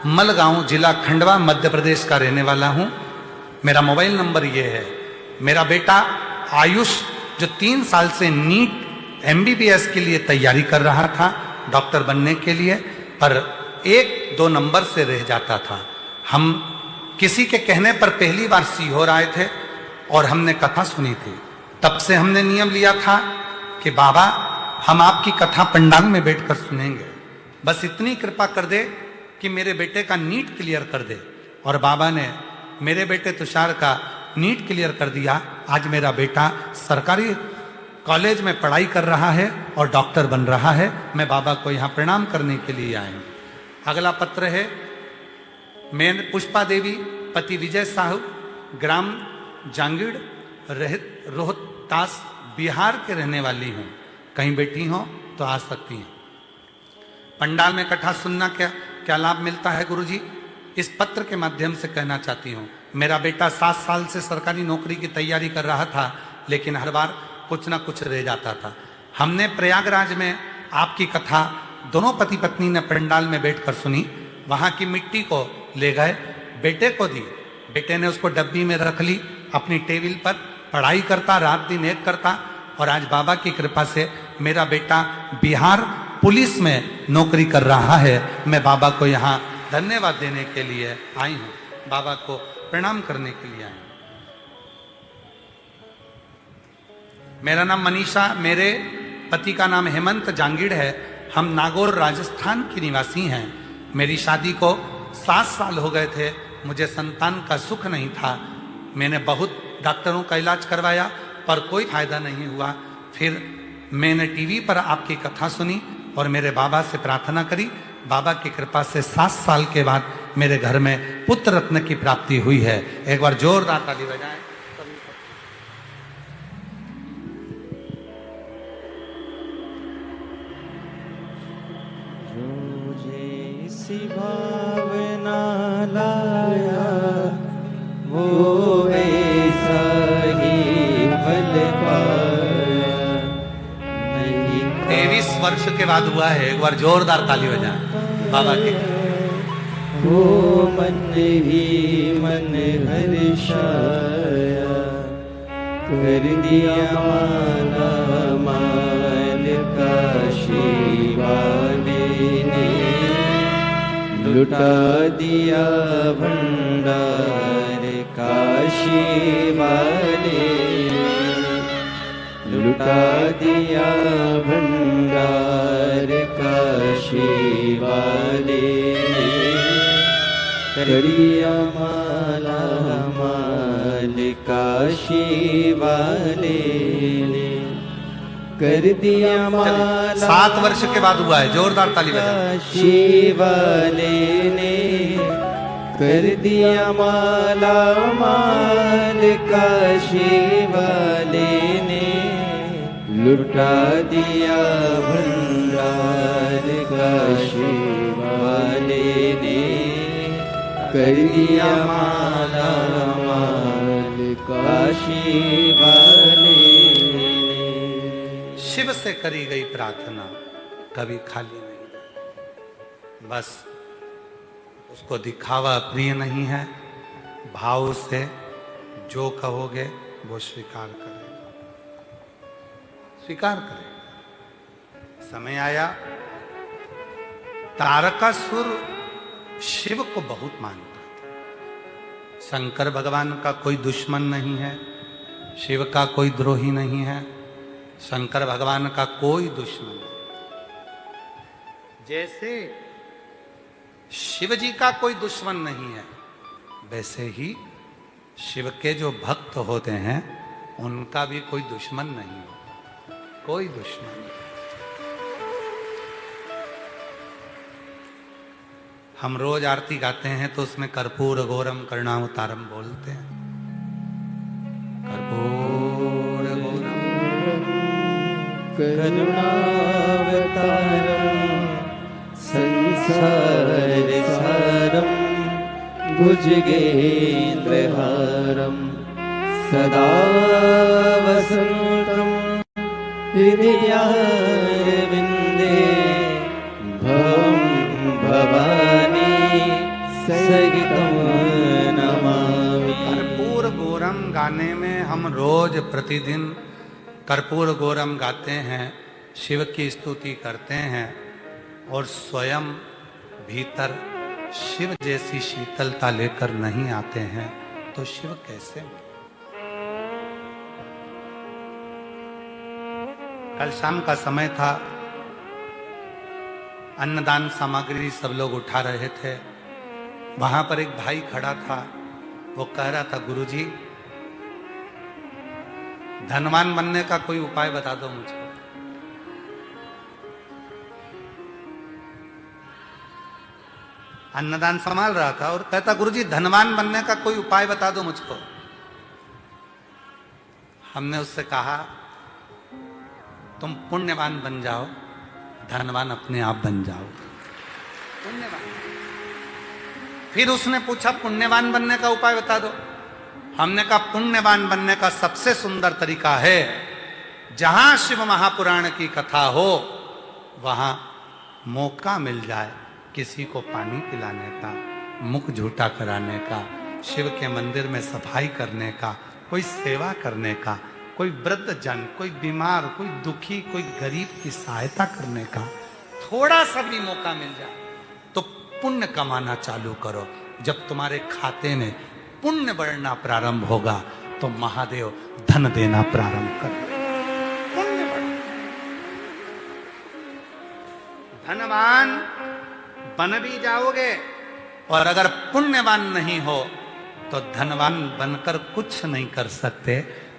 Speaker 1: मलगांव, जिला खंडवा, मध्य प्रदेश का रहने वाला हूँ। मेरा मोबाइल नंबर ये है। मेरा बेटा आयुष, जो 3 साल से नीट MBBS के लिए तैयारी कर रहा था, डॉक्टर बनने के लिए, पर 1-2 नंबर से रह जाता था। हम किसी के कहने पर पहली बार सीहोर आए थे और हमने कथा सुनी थी। तब से हमने नियम लिया था कि बाबा, हम आपकी कथा पंडाल में बैठकर सुनेंगे, बस इतनी कृपा कर दे कि मेरे बेटे का नीट क्लियर कर दे। और बाबा ने मेरे बेटे तुषार का नीट क्लियर कर दिया। आज मेरा बेटा सरकारी कॉलेज में पढ़ाई कर रहा है और डॉक्टर बन रहा है। मैं बाबा को यहाँ प्रणाम करने के लिए आया हूँ। अगला पत्र है, मैं पुष्पा देवी, पति विजय साहू, ग्राम जांगीड़, रोहतास, बिहार के रहने वाली हूँ। कहीं बैठी हो तो आ सकती हैं। पंडाल में कथा सुनना क्या लाभ मिलता है गुरुजी? इस पत्र के माध्यम से कहना चाहती हूँ। मेरा बेटा 7 साल से सरकारी नौकरी की तैयारी कर रहा था, लेकिन हर बार कुछ ना कुछ रह जाता था। हमने प्रयागराज में आपकी कथा दोनों पति पत्नी ने पंडाल में बैठकर सुनी। वहाँ की मिट्टी को ले गए, बेटे को दी, बेटे ने उसको डब्बी में रख ली, अपनी टेबल पर पढ़ाई करता, रात दिन एक करता। और आज बाबा की कृपा से मेरा बेटा बिहार पुलिस में नौकरी कर रहा है। मैं बाबा को यहाँ धन्यवाद देने के लिए आई हूँ, बाबा को प्रणाम करने के लिए आई हूँ। मेरा नाम मनीषा, मेरे पति का नाम हेमंत जांगीड़ है। हम नागौर राजस्थान की निवासी हैं। मेरी शादी को 7 साल हो गए थे। मुझे संतान का सुख नहीं था। मैंने बहुत डॉक्टरों का इलाज करवाया पर कोई फायदा नहीं हुआ। फिर मैंने टीवी पर आपकी कथा सुनी और मेरे बाबा से प्रार्थना करी। बाबा की कृपा से 7 साल के बाद मेरे घर में पुत्र रत्न की प्राप्ति हुई है। एक बार जोरदार ताली बजाएं।
Speaker 2: भावना लाया वो ऐसा ही फल पाया नहीं।
Speaker 1: 23 वर्ष के बाद हुआ है। एक बार जोरदार ताली बजाएं बाबा की।
Speaker 2: वो मन ही मन हर्षाया कर दिया माला माल का शिवाने ने लुटा दिया भंडार काशी वाले लुटा दिया भंडार काशी वाले करिया माला माल काशी वाले कर दिया माला
Speaker 1: 7 वर्ष के बाद हुआ है। जोरदार ताली बजाएं।
Speaker 2: काशी वाले ने कर दिया माला माल काशी वाले ने लुटा दिया भंडार काशी वाले ने कर दिया माला माल काशी वाले ने।
Speaker 1: शिव से करी गई प्रार्थना कभी खाली नहीं। बस उसको दिखावा प्रिय नहीं है। भाव से जो कहोगे वो स्वीकार करेगा, स्वीकार करेगा। समय आया, तारकासुर शिव को बहुत मानता था। शंकर भगवान का कोई दुश्मन नहीं है, शिव का कोई द्रोही नहीं है, शंकर भगवान का कोई दुश्मन नहीं। जैसे शिव जी का कोई दुश्मन नहीं है, वैसे ही शिव के जो भक्त होते हैं उनका भी कोई दुश्मन नहीं होता, कोई दुश्मन नहीं। हम रोज आरती गाते हैं तो उसमें कर्पूर गौरम करुणावतारम बोलते हैं। कर्पूर गौरम
Speaker 2: करुणावतारम संसार सारम भुजगेन्द्रहारम सदा वसंतम हृदयारविंदे भवं भवानी सहितं नमामि।
Speaker 1: कर्पूर गौरम गाने में हम रोज प्रतिदिन कर्पूर गौरम गाते हैं, शिव की स्तुति करते हैं और स्वयं भीतर शिव जैसी शीतलता लेकर नहीं आते हैं तो शिव कैसे मिले? कल शाम का समय था, अन्नदान सामग्री सब लोग उठा रहे थे। वहां पर एक भाई खड़ा था, वो कह रहा था गुरुजी धनवान बनने का कोई उपाय बता दो मुझे। अन्नदान संभाल रहा था और कहता गुरुजी धनवान बनने का कोई उपाय बता दो मुझको। हमने उससे कहा तुम पुण्यवान बन जाओ, धनवान अपने आप बन जाओ। पुण्यवान। फिर उसने पूछा पुण्यवान बनने का उपाय बता दो। हमने कहा पुण्यवान बनने का सबसे सुंदर तरीका है जहां शिव महापुराण की कथा हो वहां मौका मिल जाए किसी को पानी पिलाने का, मुख झूठा कराने का, शिव के मंदिर में सफाई करने का, कोई सेवा करने का, कोई वृद्ध जन, कोई बीमार, कोई दुखी, कोई गरीब की सहायता करने का थोड़ा सा भी मौका मिल जाए तो पुण्य कमाना चालू करो। जब तुम्हारे खाते में पुण्य बढ़ना प्रारंभ होगा तो महादेव धन देना प्रारंभ कर पुण्य बढ़। धनवान बन भी जाओगे और अगर पुण्यवान नहीं हो तो धनवान बनकर कुछ नहीं कर सकते।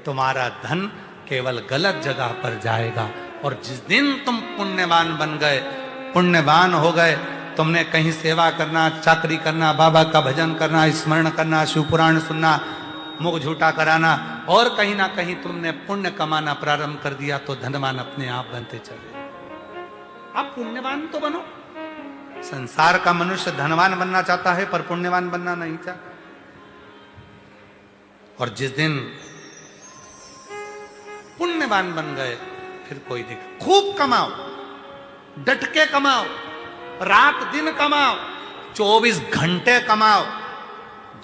Speaker 1: तुम्हारा धन केवल गलत जगह पर जाएगा। और जिस दिन तुम पुण्यवान बन गए, पुण्यवान हो गए, तुमने कहीं सेवा करना, चाकरी करना, बाबा का भजन करना, स्मरण करना, शिव पुराण सुनना, मुख झूठा कराना और कहीं ना कहीं तुमने पुण्य कमाना प्रारंभ कर दिया तो धनवान अपने आप बनते चले। आप पुण्यवान तो बनो। संसार का मनुष्य धनवान बनना चाहता है पर पुण्यवान बनना नहीं चाहता। और जिस दिन पुण्यवान बन गए फिर कोई दिक्कत। खूब कमाओ, डट के कमाओ, रात दिन कमाओ, 24 घंटे कमाओ।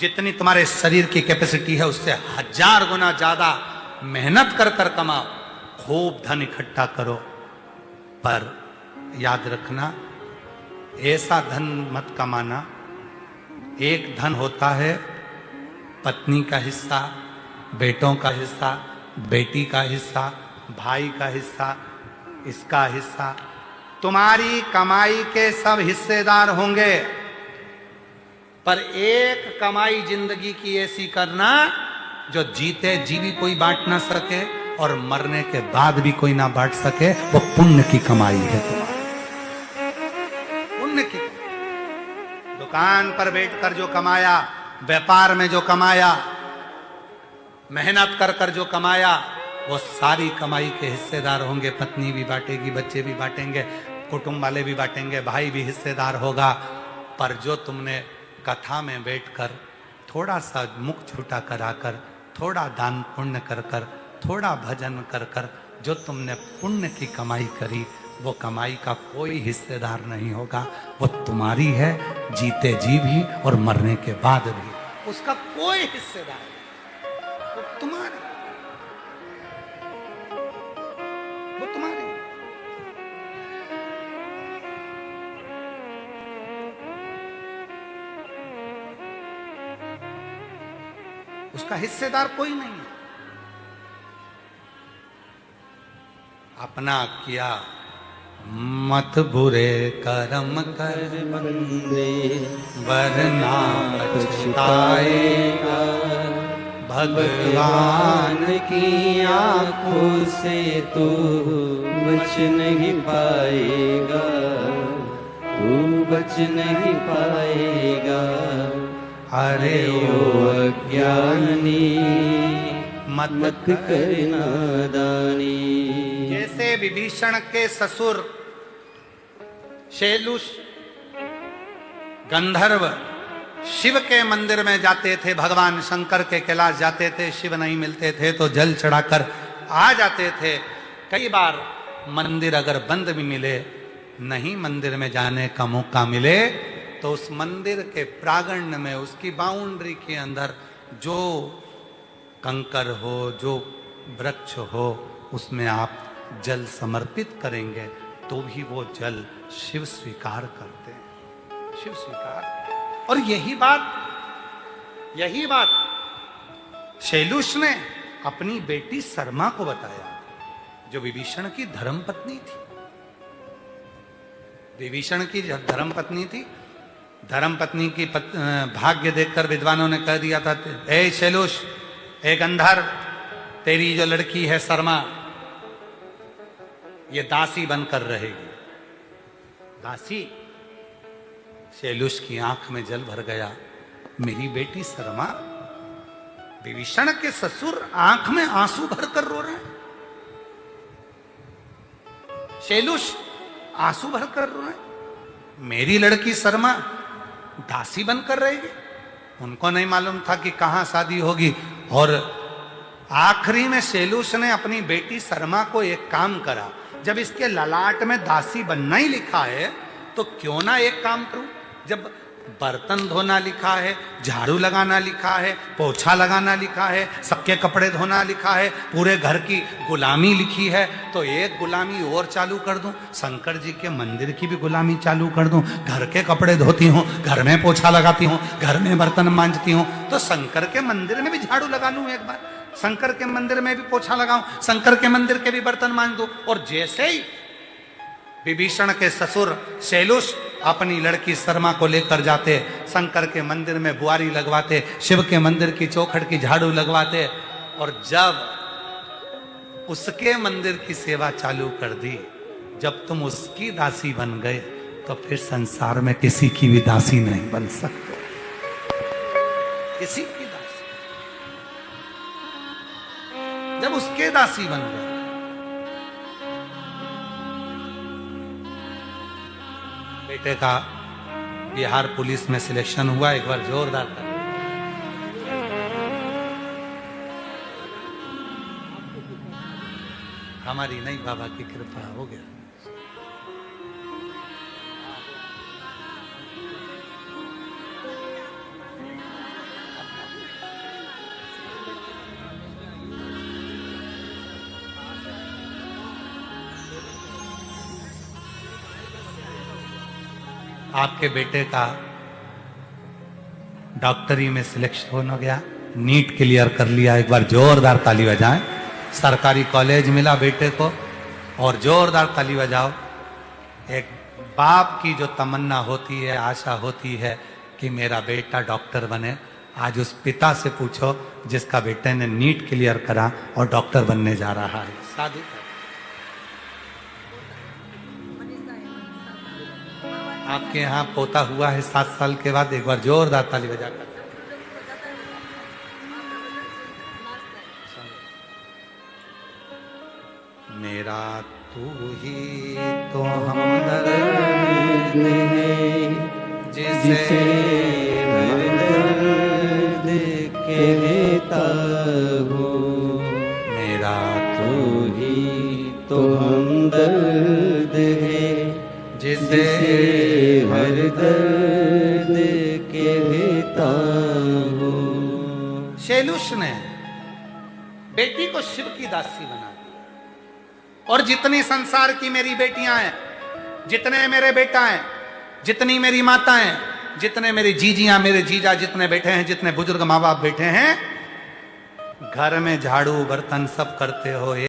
Speaker 1: जितनी तुम्हारे शरीर की कैपेसिटी है उससे 1000 गुना ज्यादा मेहनत कर कर कमाओ। खूब धन इकट्ठा करो, पर याद रखना ऐसा धन मत कमाना। एक धन होता है पत्नी का हिस्सा, बेटों का हिस्सा, बेटी का हिस्सा, भाई का हिस्सा, इसका हिस्सा। तुम्हारी कमाई के सब हिस्सेदार होंगे, पर एक कमाई जिंदगी की ऐसी करना जो जीते जी भी कोई बांट ना सके और मरने के बाद भी कोई ना बांट सके। वो पुण्य की कमाई है तुम्हारी, पुण्य की। दुकान पर बैठकर जो कमाया, व्यापार में जो कमाया, मेहनत कर कर जो कमाया, वो सारी कमाई के हिस्सेदार होंगे। पत्नी भी बांटेगी, बच्चे भी बांटेंगे, कुटुंब वाले भी बांटेंगे, भाई भी हिस्सेदार होगा। पर जो तुमने कथा में बैठकर थोड़ा सा मुख छूटा कराकर, थोड़ा दान पुण्य कर कर, थोड़ा भजन कर कर जो तुमने पुण्य की कमाई करी, वो कमाई का कोई हिस्सेदार नहीं होगा। वो तुम्हारी है, जीते जी भी और मरने के बाद भी उसका कोई हिस्सेदार नहीं। वो तुम्हारी, वो तुम्हारी। उसका हिस्सेदार कोई नहीं है। अपना किया मत बुरे कर्म कर
Speaker 2: बंदे
Speaker 1: वरना पछताएगा। भगवान
Speaker 2: की आंखों से तू बच नहीं पाएगा, तू बच नहीं पाएगा।
Speaker 1: अरे
Speaker 2: ओ अज्ञानी
Speaker 1: मत
Speaker 2: कर नादानी।
Speaker 1: जैसे विभीषण के ससुर शैलुष गंधर्व शिव के मंदिर में जाते थे, भगवान शंकर के कैलाश जाते थे, शिव नहीं मिलते थे तो जल चढ़ाकर आ जाते थे। कई बार मंदिर अगर बंद भी मिले, नहीं मंदिर में जाने का मौका मिले, तो उस मंदिर के प्रांगण में, उसकी बाउंड्री के अंदर जो कंकर हो, जो वृक्ष हो, उसमें आप जल समर्पित करेंगे तो भी वो जल शिव स्वीकार करते हैं, शिव स्वीकार। और यही बात शैलुष ने अपनी बेटी शर्मा को बताया, जो विभीषण की धर्मपत्नी थी। विभीषण की धर्मपत्नी थी। धर्मपत्नी की भाग्य देखकर विद्वानों ने कह दिया था, ए शैलुष, ए गंधर्व, तेरी जो लड़की है शर्मा, ये दासी बनकर रहेगी। दासी। शैलुष की आंख में जल भर गया। मेरी बेटी शर्मा। विभीषण के ससुर आंख में आंसू भरकर रो रहे हैं। शैलुष आंसू भरकर रो रहे हैं। मेरी लड़की शर्मा दासी बनकर रहेगी। उनको नहीं मालूम था कि कहां शादी होगी। और आखिरी में शैलुष ने अपनी बेटी शर्मा को एक काम करा, जब इसके ललाट में दासी बनना ही लिखा है तो क्यों ना एक काम करूं। जब बर्तन धोना लिखा है, झाड़ू लगाना लिखा है, पोछा लगाना लिखा है, सबके कपड़े धोना लिखा है, पूरे घर की गुलामी लिखी है, तो एक गुलामी और चालू कर दूं, शंकर जी के मंदिर की भी गुलामी चालू कर दूं। घर के कपड़े धोती हूँ, घर में पोछा लगाती हूँ, घर में बर्तन मांजती हूँ, तो शंकर के मंदिर में भी झाड़ू लगा लूं एक बार, शंकर के मंदिर में भी पोछा लगाऊं, शंकर के मंदिर के भी बर्तन मांज दूं। और जैसे ही विभीषण के ससुर शैलुष अपनी लड़की शर्मा को लेकर जाते, शंकर के मंदिर में बुआरी लगवाते, शिव के मंदिर की चौखट की झाड़ू लगवाते, और जब उसके मंदिर की सेवा चालू कर दी, जब तुम उसकी दासी बन गए, तो फिर संसार में किसी की भी दासी नहीं बन सकते, किसी की दासी। जब उसके दासी बन गए, बेटे का बिहार पुलिस में सिलेक्शन हुआ, एक बार जोरदार कर। हमारी नहीं, बाबा की कृपा हो गया। आपके बेटे का डॉक्टरी में सिलेक्शन हो गया, नीट क्लियर कर लिया, एक बार जोरदार ताली बजाएं। सरकारी कॉलेज मिला बेटे को, और जोरदार ताली बजाओ। एक बाप की जो तमन्ना होती है, आशा होती है कि मेरा बेटा डॉक्टर बने, आज उस पिता से पूछो जिसका बेटे ने नीट क्लियर करा और डॉक्टर बनने जा रहा है। साधु आपके यहाँ पोता हुआ है 7 साल के बाद, एक बार जोरदार ताली बजाकर। मेरा तू ही तो हमदर्द है, जिसे दर्द कहता हूँ। मेरा तू ही तो हमदर्द है, जिसे हर दर्द कहता हूँ। शैलुष ने बेटी को शिव की दासी बना दी, और जितनी संसार की मेरी बेटियां हैं, जितने मेरे बेटा हैं, जितनी मेरी माता हैं, जितने मेरी जीजियां, मेरे जीजा जितने बैठे हैं, जितने बुजुर्ग माँ बाप बैठे हैं, घर में झाड़ू बर्तन सब करते हो,